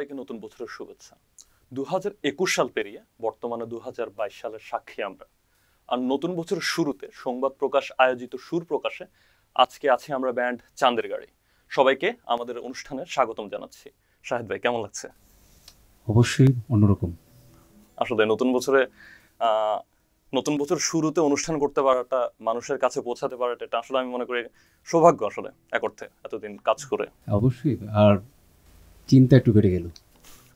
সবাইকে নতুন বছরের শুভেচ্ছা। 2021 সাল পেরিয়ে বর্তমানে 2022 সালের সাক্ষী আমরা। আর নতুন বছরের শুরুতে সংবাদ প্রকাশ আয়োজিত সুর প্রকাশে আজকে আছি আমরা ব্যান্ড চাঁদের গাড়ি। সবাইকে আমাদের অনুষ্ঠানে স্বাগতম জানাচ্ছি। শাহিদ ভাই, কেমন লাগছে? অবশ্যই অন্যরকম। আসলে নতুন বছর শুরুতে অনুষ্ঠান করতে পারাটা, মানুষের কাছে পৌঁছাতে পারাটা, এটা আসলে আমি মনে করি সৌভাগ্য। আসলে এক অর্থে এতদিন কাজ করে অবশ্যই। আর চিন্তা একটু বেড়ে গেল,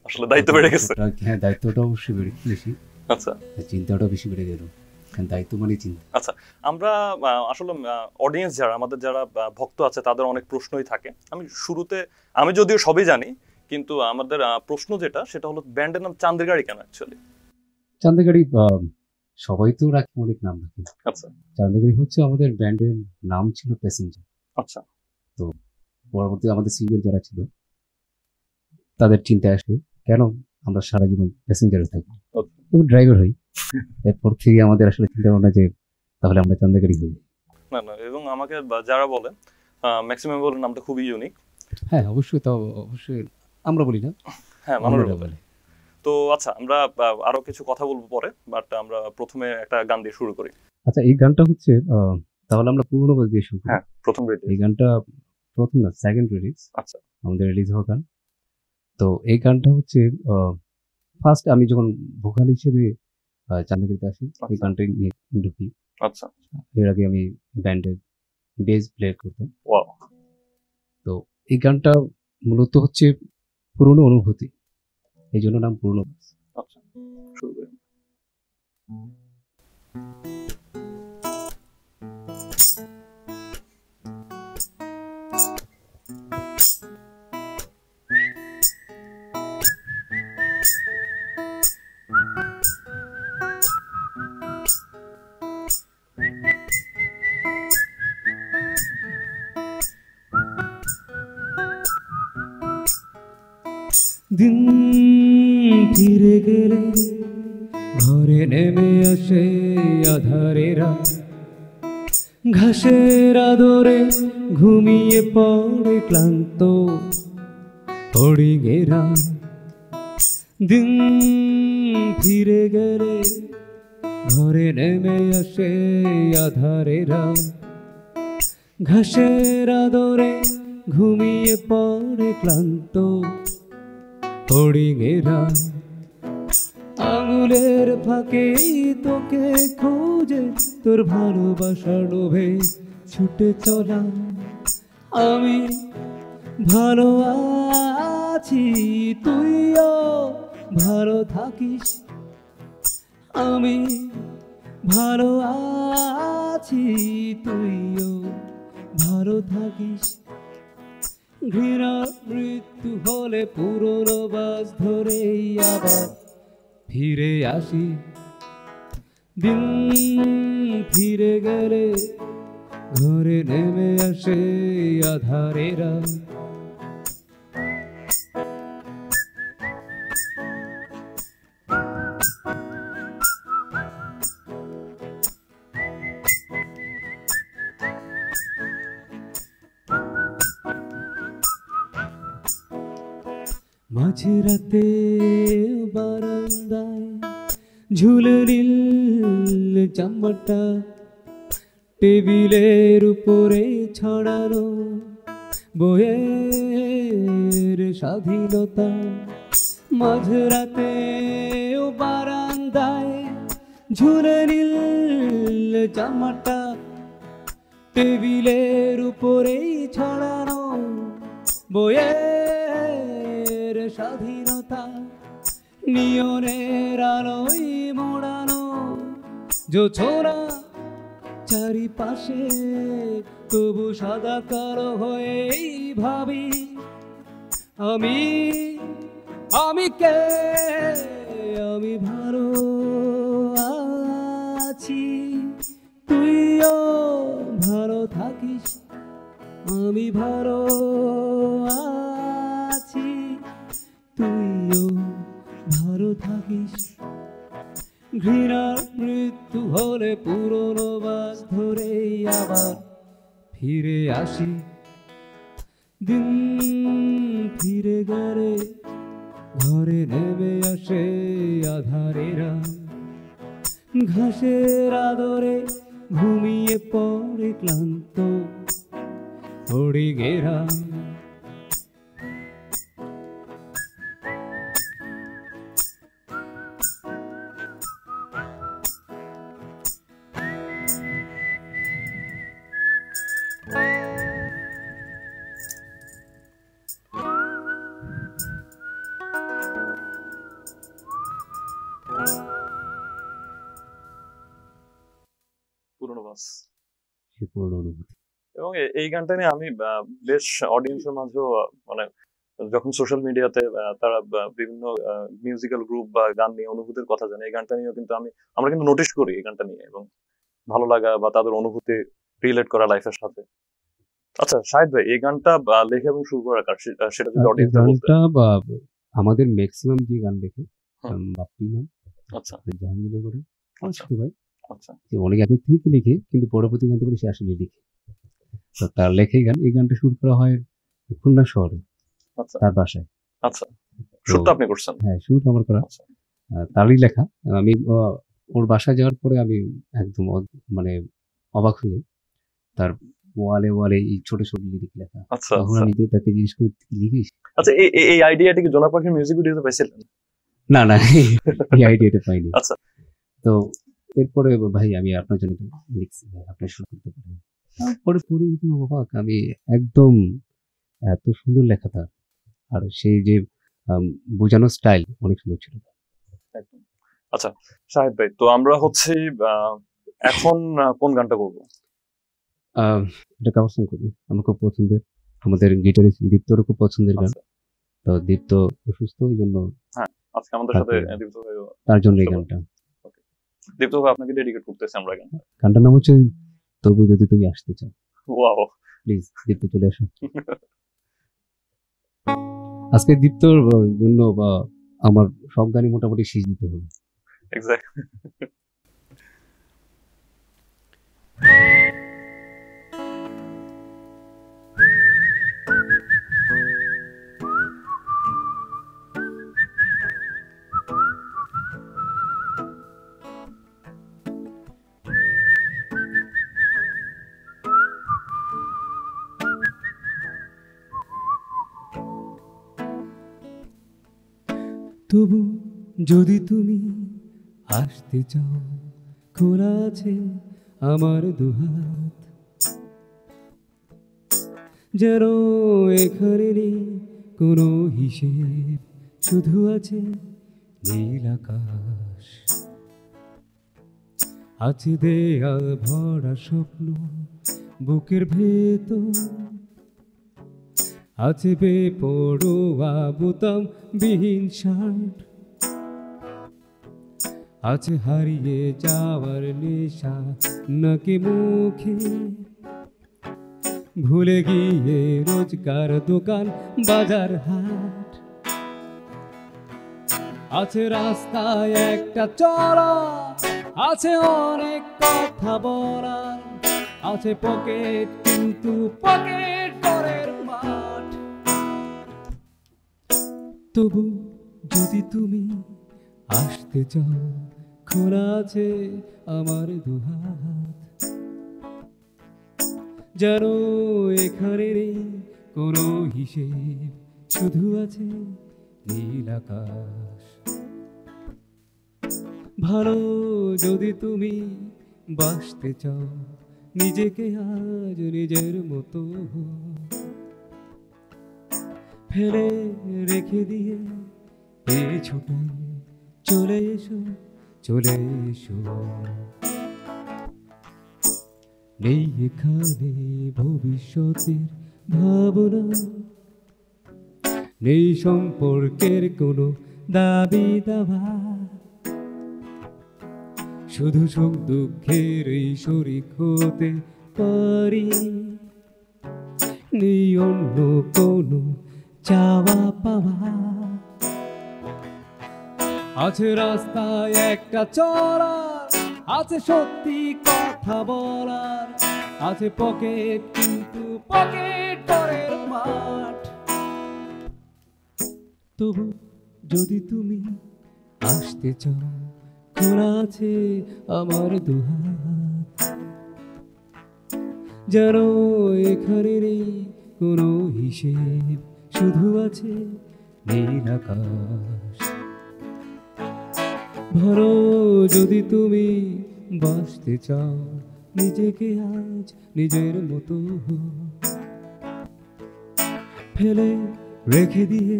আসলে দায়িত্ব বেড়ে গেছে। হ্যাঁ, দায়িত্বটা অবশ্যই বেশি। আচ্ছা, চিন্তাটাও বেশি বেড়ে গেল। দায়িত্ব মানে চিন্তা। আচ্ছা, আমরা আসলে অডিয়েন্স যারা যারা ভক্ত আছে তাদের অনেক প্রশ্নই থাকে। আমি যদিও সবই জানি, কিন্তু আমাদের প্রশ্ন যেটা সেটা হলো ব্যান্ডের নাম চাঁদের গাড়ি কেন অ্যাকচুয়ালি? চাঁদের গাড়ি সবাই তো রাখি, অনেক নাম রাখি। আচ্ছা, চাঁদের গাড়ি হচ্ছে আমাদের ব্যান্ডের নাম ছিল প্যাসেঞ্জার। আচ্ছা, তো পরবর্তী আমাদের সিনিয়র যারা ছিল তাদের চিন্তায় আসে কেন আমরা সারা জীবন প্যাসেঞ্জারে থাকবো, ড্রাইভার হই। এরপর থেকে আমাদের আসলে চিন্তা ভাবনা যে তাহলে আমরা চাঁদের গাড়ি হই। না, এবং আমাকে যারা বলে ম্যাক্সিমাম বলে নামটা খুবই ইউনিক। হ্যাঁ, অবশ্যই। তো অবশ্যই আমরা বলি না, হ্যাঁ, মানুষরা বলে। তো আচ্ছা, আমরা আরো কিছু কথা বলবো পরে, বাট আমরা প্রথমে একটা গান দিয়ে শুরু করি। আচ্ছা, এই গানটা হচ্ছে তাহলে আমরা পুরোনো বয়স দিয়ে শুরু করি। হ্যাঁ, প্রথম রিলিজ। এই গানটা প্রথম না, সেকেন্ড রিলিজ। আচ্ছা, আমাদের রিলিজ হওয়া গান। তো এই গানটা হচ্ছে ফার্স্ট আমি যখন ভোকাল হিসেবে চান্দিগড়িতে আসি, এই গানটা নিয়ে ঢুকি। আচ্ছা, এর আগে আমি ব্যান্ডে বেস প্লে করতাম। ওয়াও। তো এই গানটা মূলত হচ্ছে পুরনো অনুভূতি, এই জন্য নাম পুরনো বয়স। আচ্ছা, শুরু করি। দিন ফিরে গেলে ঘরে নেমে আসে আধারেরা, ঘাসের আদরে ঘুমিয়ে পড়ে ক্লান্ত হরিণেরা। দিন ফিরে গেলে ঘরে নেমে আসে আধারেরা, ঘাসের আদরে ঘুমিয়ে পড়ে ক্লান্ত হরিণেরা। আঙুলের ফাঁকে তোকে খোঁজে, তোর ভালোবাসার লোভে ছুটে চলা। আমি ভালো আছি, তুইও ভালো থাকিস। আমি ভালো আছি, তুইও ভালো থাকিস। ঘৃণা মৃত্যু হলে পুরনো বাস ধরে আবার ফিরে আসি। দিন ফিরে গেলে ঘরে নেমে আসে আধারেরা। মাঝরাতে বারান্দায় ঝুলে নীল জামাটা, টেবিলের উপরে ছড়ানো বইয়ের স্বাধীনতা। মাঝরাতে বারান্দায় ঝুলে নীল জামাটা, টেবিলের উপরে ছড়ানো বইয়ের স্বাধীনতা। নিয়নের আলোয় মোড়ানো জোছনা চারিপাশে, তবু সাদা কালো হয়েই ভাবি আমি কে। আমি ভালো আছি, তুইও ভালো থাকিস। আমি ভালো আছি, তুইও ভালো থাকিস। ঘৃণার মৃত্যু হলে পুরনো বাস ধরে আবার ফিরে আসি। দিন ফিরে গেলে ঘরে নেমে আসে আধারেরা, ঘাসের আদরে ঘুমিয়ে পড়ে ক্লান্ত হরিণেরা। পুরনো বাস সে পুরনো অনুভূতি। এবং এই গানটা নিয়ে আমি বেশ অডিয়েন্সের মাঝেও মানে যখন সোশ্যাল মিডিয়াতে তারা বিভিন্ন মিউজিক্যাল গ্রুপ বা গান নিয়ে অনুভূতির কথা জানে, এই গানটা নিয়েও কিন্তু আমরা কিন্তু নোটিশ করি এই গানটা নিয়ে, এবং ভালো লাগা বা তাদের অনুভূতি রিলেট করা লাইফের সাথে। আচ্ছা শাহিদ ভাই, এই গানটা লেখা এবং সুর করা কার, সেটা যদি অডিয়েন্স বলতে। গানটা আমাদের ম্যাক্সিমাম যে গান লেখে বাপ্পি নাম, আচ্ছা জাহাঙ্গীরনগরের আচ্ছা ছোট ভাই। আচ্ছা সে অনেক আগে থেকে লিখে, কিন্তু পরবর্তী জানতে পারি সে আসলে লিখে। তো তার লেখাই গান। এই গানটা শুট করা হয় খুলনা শহরে, আচ্ছা তার বাসায়। আচ্ছা, শুটটা আপনি করছেন? হ্যাঁ, শুট আমার করা, আচ্ছা তারই লেখা। আমি ওর বাসায় যাওয়ার পরে আমি একদম মানে অবাক হয়ে যাই। তার ওয়ালে ওয়ালে এই ছোট ছোট লিরিক লেখা। আচ্ছা তখন আচ্ছা আমি যে তাকে জিজ্ঞেস করি, "তুই কি লিখিস?" আচ্ছা, এই আইডিয়াটা কি জোনাক পাখির মিউজিক ভিডিওতে পাইছিলেন? না না, এই আইডিয়াটা পাইনি। আচ্ছা তো এরপরে ভাই আমি আপনার জন্য এটা লিখছি, ভাই আপনি শুরু করতে পারেন। তারপরে পড়ে দেখি অবাক আমি একদম, এত সুন্দর লেখা তার। আর সেই যে বোঝানোর স্টাইল অনেক সুন্দর ছিল তার। একদম। আচ্ছা শাহিদ ভাই, তো আমরা হচ্ছে এখন কোন গানটা করবো? এটা কাভার সং করি, আমার খুব পছন্দের। আমাদের গিটারিস্ট দীপ্তরও খুব পছন্দের গান। আচ্ছা তো দীপ্ত অসুস্থ, এই জন্য হ্যাঁ, আজকে আমাদের সাথে দীপ্ত ভাই, তার জন্য এই গানটা। দীপ্ত ভাই আপনাকে ডেডিকেট করতেছি আমরা গানটা। গানটার নাম হচ্ছে তবু যদি তুমি আসতে চাও। ওয়াও, প্লিজ দীপ্ত চলে আসো। আজকে দীপ্তর জন্য বা আমার সব গানই মোটামুটি শেষ দিতে হবে। এক্স্যাক্ট। তবু যদি তুমি আসতে চাও, খোলা আছে আমার দুহাত। যেন এখানে নেই কোনো হিসেব, শুধু আছে নীল আকাশ। আছে দেয়াল ভরা স্বপ্ন বুকের ভেতর, আছে বেপরোয়া বোতাম বিহীন শার্ট, আছে হারিয়ে যাওয়ার নেশা নাকি মুখে, ভুলে গিয়ে রোজকার দোকান বাজার হাট। আছে রাস্তায় একটা চলা, আছে অনেক কথা বলার, আছে পকেট কিন্তু পকেট পরের মাঠ। তবু যদি তুমি আসতে চাও, খোলা আছে আমার দুহাত। যেন এখানে নেই কোনো হিসেব, শুধু আছে নীল আকাশ। ভালো যদি তুমি বাসতে চাও, নিজেকে আজ নিজের মতো ফেলে রেখে দিয়ে এই ছুটাই চলে এসো, চলে এসো। নেই এখানে ভবিষ্যতের ভাবনা, নেই সম্পর্কের কোনো দাবি দাবা, শুধু সুখ দুঃখের এই শরীক হতে পারি। নেই অন্য কোনো চাওয়া পাওয়া, আছে রাস্তায় একটা চলার, আছে সত্যি কথা বলার, আছে পকেট কিন্তু পকেট পরের মাঠ। তবু যদি তুমি আসতে চাও খোলা আছে আমার দুহাত, যেন এখানে নেই কোনো হিসেব, শুধু আছে নীল আকাশ। ধরো যদি তুমি বাসতে চাও নিজেকে আজ নিজের মতো ফেলে রেখে দিয়ে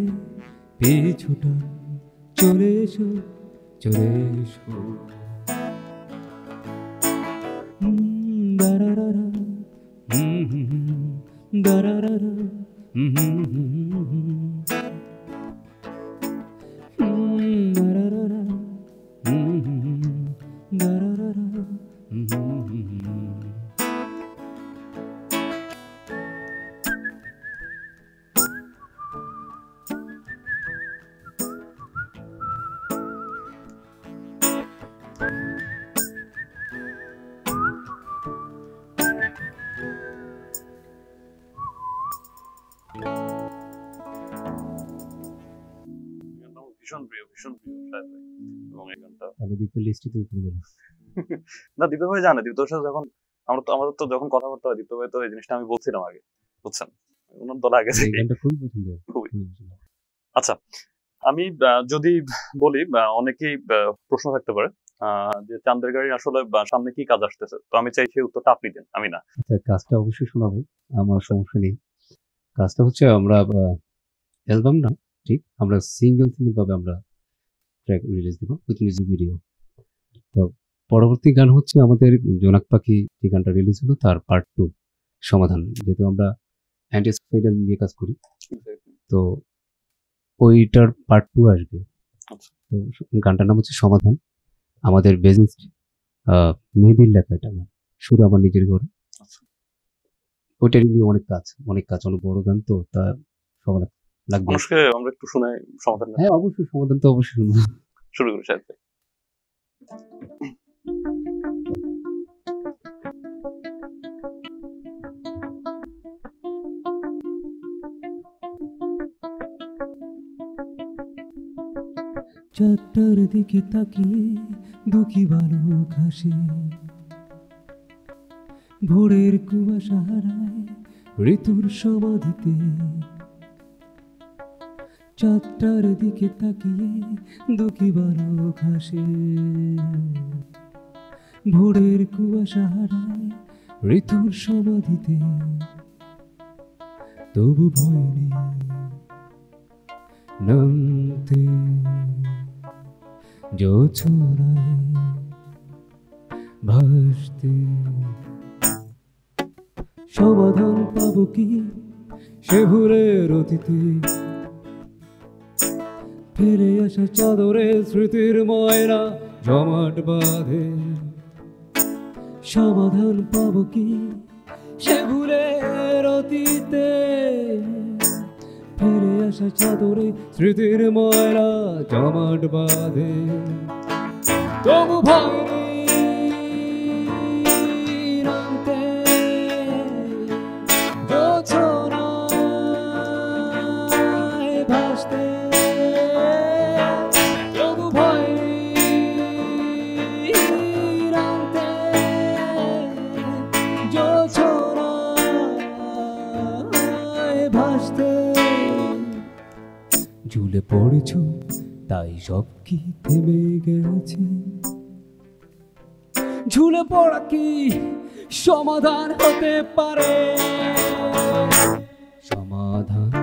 পিছুটা চলে এসো, চলে এসো। দারারারা, দারারারা, দারারারা, দারারারা। ভীষণ প্রিয় শাহেদ ভাই। এবং এই গানটা তাহলে দীপের লিস্টে তো উপরে গেল। না, দীপ্ত ভাই জানে, দীপ্ত ভাইয়ের সাথে যখন আমাদের তো যখন কথাবার্তা হয়, দীপ্ত ভাই তো এই জিনিসটা আমি বলছিলাম আগে, বুঝছেন, ওনার দল আগে এই থেকে। গানটা খুবই পছন্দের, খুবই। খুবই পছন্দের। আচ্ছা, আমি যদি বলি, অনেকেই প্রশ্ন থাকতে পারে যে চাঁদের গাড়ি আসলে সামনে কি কাজ আসতেছে, তো আমি চাই সেই উত্তরটা আপনি দেন, আমি না। আচ্ছা, কাজটা অবশ্যই শোনাবো, আমার সমস্যা নেই। কাজটা হচ্ছে আমরা অ্যালবাম না, ঠিক আমরা সিঙ্গেল ভাবে আমরা ট্র্যাক রিলিজ দেবো উইথ মিউজিক ভিডিও। তো পরবর্তী গান হচ্ছে আমাদের জোনাক পাখি, যে গানটা রিলিজ হলো তার পার্ট 2 সমাধান, যেহেতু আমরা অ্যান্টিসোসাইডাল নিয়ে কাজ করি, তো ওইটার পার্ট 2 আসবে। তো গানটার নাম হচ্ছে সমাধান, আমাদের বেসিস্ট মেহেদির লেখা এটা গান, সুর আমার নিজের ঘরে। ওইটা নিয়ে অনেক কাজ, অনেক বড় গান, তো তা সবার লাগবে। মানুষকে আমরা একটু শুনে সমাধান। হ্যাঁ, অবশ্যই সমাধান তো অবশ্যই শুনবো। শুরু করি শাহেদ ভাই। চারটার দিকে তাকিয়ে দুঃখী বালক হাসে, ভোরের কুয়াশা হারায় ঋতুর সমাধিতে। চারটার দিকে তাকিয়ে দুঃখী বালক হাসে, ভোরের কুয়াশা হারায় ঋতুর সমাধিতে। তবু ভয় নেই নামতে জোছনায় ভাসতে। সমাধান পাবো কি সে ভুলের অতীতে, ফিরে আসা চাদরে স্মৃতির ময়না জমাট বাঁধে। সমাধান পাবো কি সে ভুলের অতীতে, ফিরে আসা চাদরে স্মৃতির ময়না জমাট বাঁধে। তবু ভয় নেই নামতে জোছনায় ভাসতে। তবু ভয় নেই নামতে জোছনায় ভাসতে। ঝুলে পড়েছ তাই সব কি থেমে গেছে, ঝুলে পড়া কি সমাধান হতে পারে? সমাধান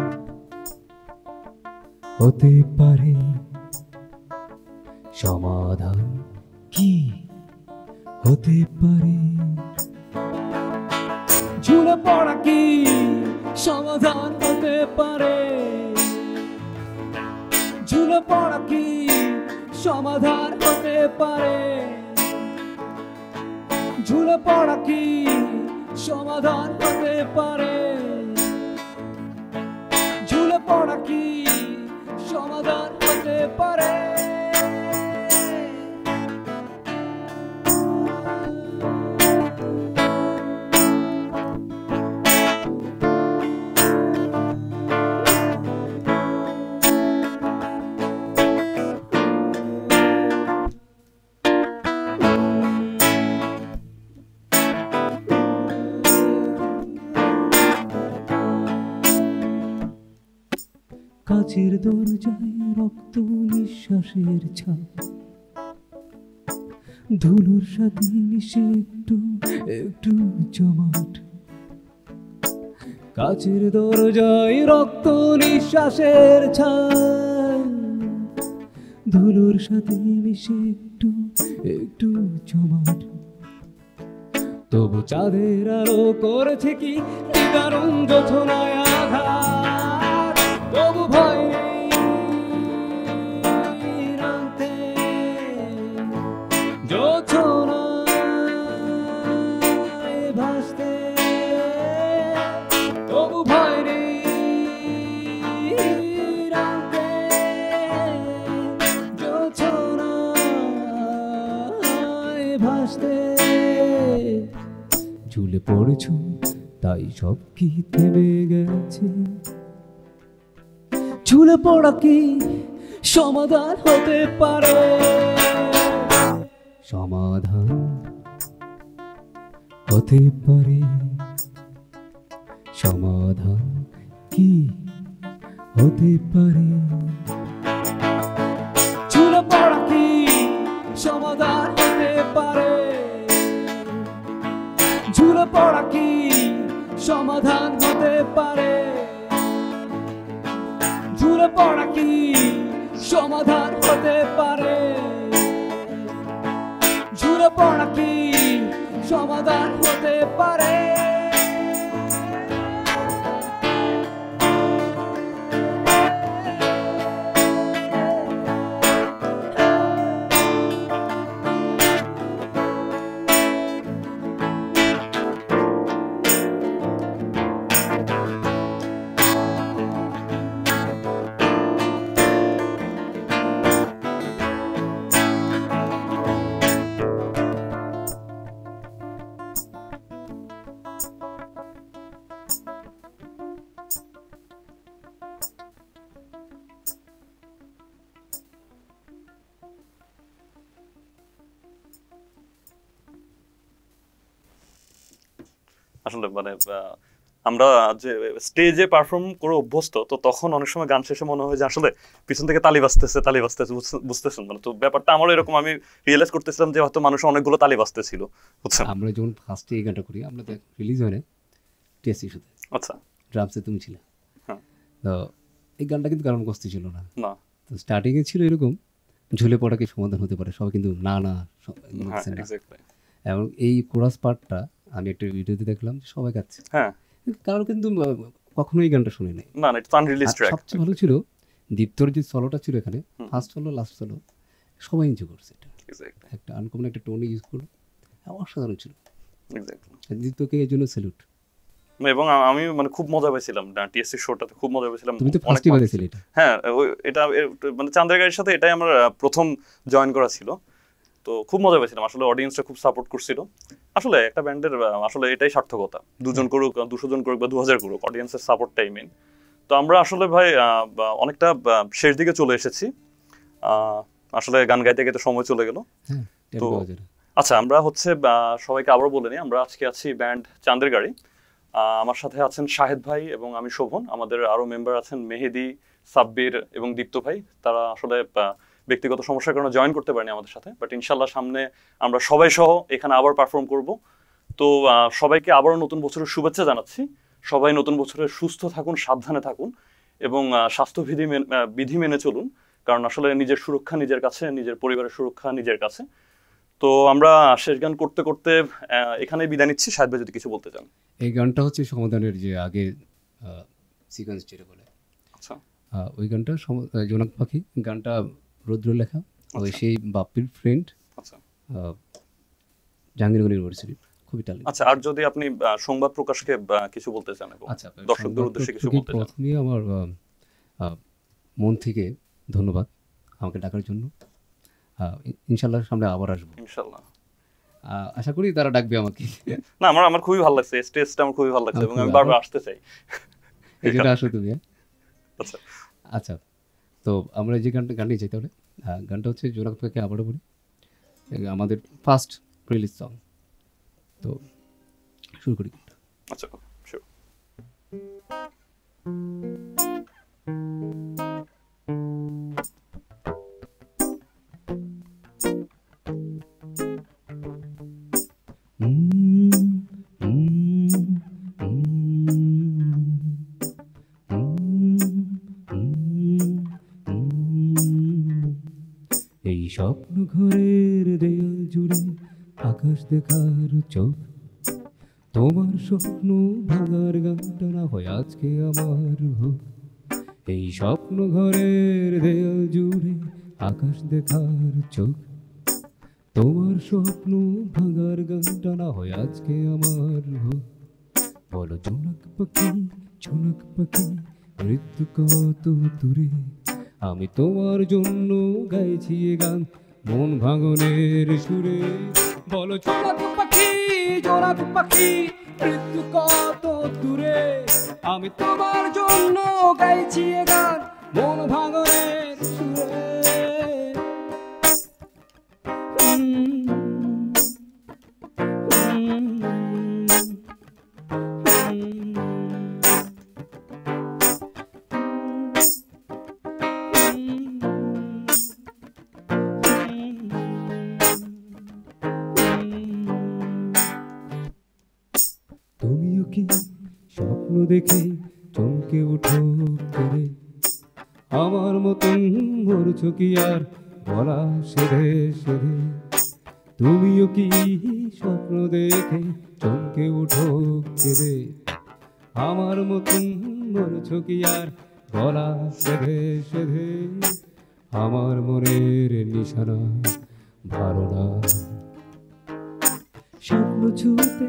হতে পারে, সমাধান কি হতে পারে? ঝুলে পড়া কি সমাধান হতে পারে? ঝুলে পড়া কি সমাধান হতে পারে? ঝুলে পড়া কি সমাধান হতে পারে? ঝুলে পড়া কি সমাধান হতে পারে? কাচের দরজায় রক্ত নিঃশ্বাসের ছাপ, ধুলোর সাথে মিশে একটু একটু জমাট। কাচের দরজায় রক্ত নিঃশ্বাসের ছাপ, ধুলোর সাথে মিশে একটু একটু জমাট। তবু চাঁদের আলো করেছে কি দারুণ যোছনায় আঘাত, তবু ভয় নেই রাতে যোছনায় ভাসতে, তবু ভয় নেই রাতে যোছনায় ভাসতে। ঝুলে পড়েছো তাই সব কি থেমে গেছে, ঝুলে পড়া কি সমাধান হতে পারে, সমাধান হতে পারে, সমাধান কি হতে পারে, ঝুলে পড়া কি সমাধান হতে পারে, ঝুলে পড়া কি সমাধান হতে পারে, ঝুলে পড়া কি সমাধান হতে পারে, ঝুলে পড়া কি সমাধান হতে পারে। আসলে মানে আমরা যে স্টেজে পারফর্ম করে অভ্যস্ত, তো তখন অনেক সময় গান শেষে মনে হয় যে আসলে পিছন থেকে তালি বাজতেছে তালি বাজতেছে, বুঝতেছেন মানে? তো ব্যাপারটা আমারও এরকম, আমি রিয়েলাইজ করতেছিলাম যে হয়তো মানুষ অনেকগুলো তালি বাজতেছিল, বুঝছেন? আমরা যখন ফার্স্টে এই গানটা করি, আমরা তো রিলিজ হয় না টেস্ট ইস্যুতে, আচ্ছা, ড্রামসে তুমি ছিলে। হ্যাঁ। তো এই গানটা কিন্তু কারণ কষ্ট ছিল না, না, তো স্টার্টিংয়ে ছিল এরকম ঝুলে পড়া কি সমাধান হতে পারে, সবাই কিন্তু না না হ্যাঁ, এক্স্যাক্টলি। এবং এই কোরাস পার্টটা আমি একটা ভিডিওতে দেখলাম সবাই গাচ্ছে, হ্যাঁ, কারণ কিন্তু কখনো এই গানটা শুনি নাই। না এটা আনরিলিজ ট্র্যাক। সবচেয়ে ভালো ছিল দীপ্তর যে সলোটা ছিল এখানে, ফার্স্ট সলো লাস্ট সলো সবাই এনজয় করছে, এটা একটা আনকমন একটা টোন ইউজ করলো, অসাধারণ ছিল। দীপ্তকে এই জন্য স্যালুট। এবং আমি মানে খুব মজা পেয়েছিলাম টিএসসি শোটাতে, খুব মজা পেয়েছিলাম। তুমি তো ফার্স্টই বাজেছিলে এটা? হ্যাঁ, এটা মানে চাঁদের গাড়ির সাথে এটাই আমার প্রথম জয়েন করা ছিল, তো খুব মজা পেয়েছিলাম। আসলে অডিয়েন্সটা খুব সাপোর্ট করছিল। আসলে একটা ব্যান্ডের আসলে এটাই সার্থকতা, 2 জন করুক 200 জন করুক বা 2000 করুক, অডিয়েন্সের সাপোর্টটাই মেন। তো আমরা আসলে ভাই অনেকটা শেষ দিকে চলে এসেছি, আসলে গান গাইতে গাইতে সময় চলে গেল। তো আচ্ছা, আমরা হচ্ছে সবাইকে আবারও বলে নিই, আমরা আজকে আছি ব্যান্ড চাঁদের গাড়ি। আমার সাথে আছেন শাহেদ ভাই এবং আমি শোভন। আমাদের আরো মেম্বার আছেন মেহেদি, সাব্বির এবং দীপ্ত ভাই। তারা আসলে ব্যক্তিগত সমস্যার কারণে জয়েন করতে পারেনি আমাদের সাথে, বাট ইনশাল্লাহ সামনে আমরা সবাই সহ এখানে আবার পারফর্ম করব। তো সবাইকে আবারও নতুন বছরের শুভেচ্ছা জানাচ্ছি। সবাই নতুন বছরে সুস্থ থাকুন, সাবধানে থাকুন এবং বিধি মেনে চলুন, কারণ আসলে নিজের সুরক্ষা নিজের কাছে, নিজের পরিবারের সুরক্ষা নিজের কাছে। তো আমরা শেষ গান করতে করতে এখানে বিদায় নিচ্ছি। শাহেদ ভাই যদি কিছু বলতে চান। এই গানটা হচ্ছে সমাধানের যে আগে সিকোয়েন্স যেটা বলে, আচ্ছা, ওই গানটা জোনাক পাখি গানটা রুদ্র লেখা, ওই সেই বাপ্পির ফ্রেন্ড, আচ্ছা, জাহাঙ্গীরনগর ইউনিভার্সিটি, খুবই ট্যালেন্ট। আচ্ছা, আর যদি আপনি সংবাদ প্রকাশকে কিছু বলতে চান, আচ্ছা, দর্শকদের উদ্দেশ্যে কিছু বলতে চান। প্রথমে আমার মন থেকে ধন্যবাদ আমাকে ডাকার জন্য। ইনশাল্লাহ সামনে আবার আসবো, ইনশাল্লাহ। আশা করি তারা ডাকবে আমাকে। না, আমার খুবই ভালো লাগছে, স্টেজটা আমার খুবই ভালো লাগছে এবং আমি বারবার আসতে চাই। এই জন্য আসো তুমি। আচ্ছা আচ্ছা, তো আমরা যে গানটা চাই, তাহলে গানটা হচ্ছে জোনাক পাখি, আবারও বলি, আমাদের ফার্স্ট রিলিজ সং। তো শুরু করি। আচ্ছা, শিওর। এই স্বপ্ন ঘরের দেয়াল জুড়ে আকাশ দেখার চোখ, তোমার স্বপ্ন ভাঙার গানটা না হয় আজকে আমার হোক। এই স্বপ্ন ঘরের দেয়াল জুড়ে আকাশ দেখার চোখ, তোমার স্বপ্ন ভাঙার গানটা না হয় আজকে আমার হোক। বলো ঝুনক পাখি, ঝুনক পাখি, মৃত্যু কত দূরে, আমি তোমার জন্য গাইছি এ গান মন ভাঙনের সুরে। বলো ঝুনক পাখি, ঝুনক পাখি, মৃত্যু কত দূরে, আমি তোমার জন্য গাইছি এ গান মন ভাঙনের সুরে। তুমিও কি স্বপ্ন দেখে চমকে উঠো করে, আমার মতন মরছো কি আর গলা সেধে সেধে? তুমিও কি স্বপ্ন দেখে চমকে উঠো কেঁদে, আমার মতন মরছো কি আর গলা সেধে সেধে? আমার মনের নিশানা ধারণা স্বপ্ন ছুতে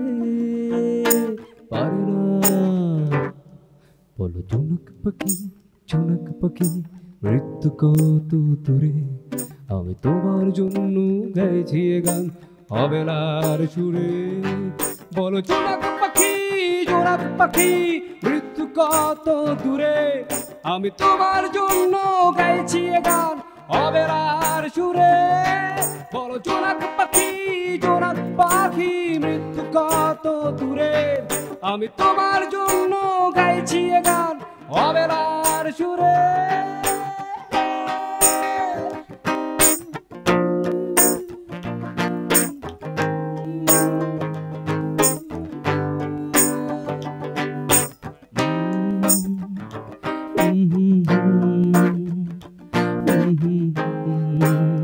পারে না। বলো ঝুনক পাখি, ঝুনক পাখি, মৃত্যু কত দূরে, আমি তোমার জন্য গাইছি এ গান অবেলার সুরে। বলো ঝুনক পাখি, ঝুনক পাখি, মৃত্যু কত দূরে, আমি তোমার জন্য গাইছি এ গান অবেলার সুরে। বলো ঝুনক পাখি, ঝুনক পাখি, মৃত্যু কত দূরে, আমি তোমার জন্য গাইছি এ গান অবেলার সুরে। Mm-hmm.